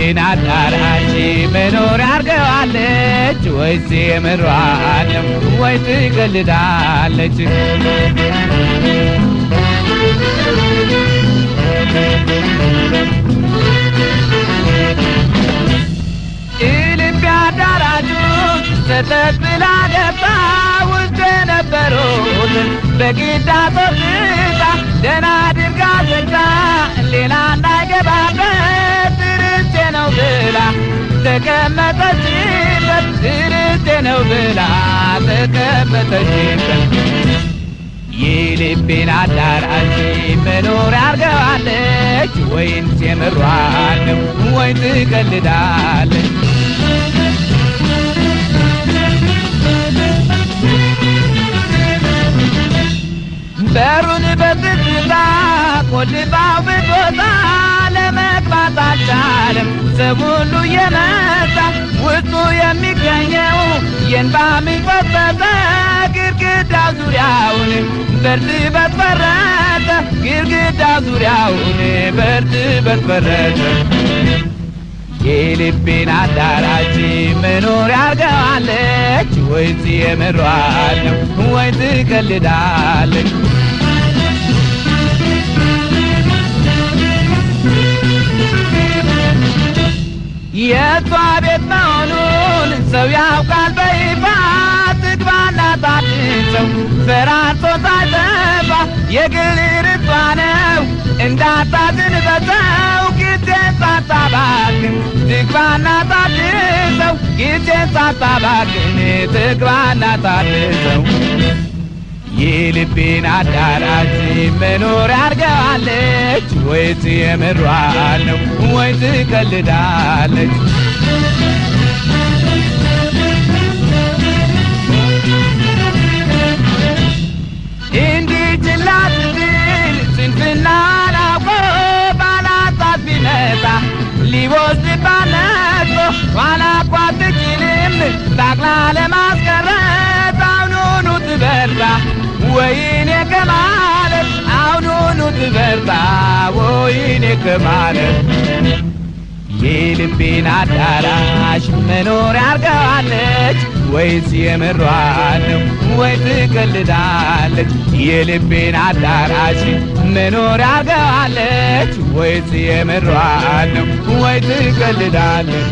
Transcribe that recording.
የልቤን አዳራሽ መኖሪያ አርገዋለች ወይስ የምሯን ነው ወይ ትቀልዳለች? የልቤ አዳራሹ ሰተት ብላ ገብታ ውስጥ የነበሩትን በግድ አስወጥታ ደህና አድርጋ ዘግታ ሌላ እንዳይገባበት ርስቴ ነው ብላ ተቀመጠችበት። ርስቴ ነው ብላ ተቀመጠችበት። የልቤን አዳራሽ መኖሪያ አርገዋለች ወይንስ የምሯን ነው ወይ ትቀልዳለች? በሩን በትዝታ ቆልፋው ብትወጣ ለመግባት አልቻለም ሰው ሁሉ እየመጣ ውስጡ የሚገኘው የእንባ ምንጭ ፈሰሰ። ግድግዳው ዙሪያውን በእርጥበት ፈረሰ። ግድግዳው ዙሪያውን በእርጥበት ፈረሰ። የልቤን አዳራሽ መኖሪያ አርገዋለች ወይስ የምሯን ነው ወይ ትቀልዳለች? የእሷ ቤት መሆኑን ሰው ያውቃል በይፋ ትግባና ታድሰው ፈራርሶ ሳይጠፋ የግል ርሷ ነው እንዳታዝን በሰው ጊዜን ሳታባክን ትግባና ታድሰው ጊዜን ሳታባክን ትግባና ታድሰው። የልቤን አዳራሽ መኖሪያ አርገዋለች ወይስ የምሯን ነው ወይ ትቀልዳለች? እንዲህ ችላ ስትል ስንፍናን አውቆ ባላንጣት ቢመጣ ሊወስድባት ነቅቶ ኋላ እኮ አትችልም ታግላ ለማስቀረት አሁኑኑ ትበርታ ወይኔ ከማለት አሁኑኑ ትበርታ ወይኔ ከማለት። የልቤን አዳራሽ መኖሪያ አርገዋለች ወይስ የምሯን ነው ወይ ትቀልዳለች? የልቤን አዳራሽ መኖሪያ አርገዋለች ወይስ የምሯን ነው ወይ ትቀልዳለች?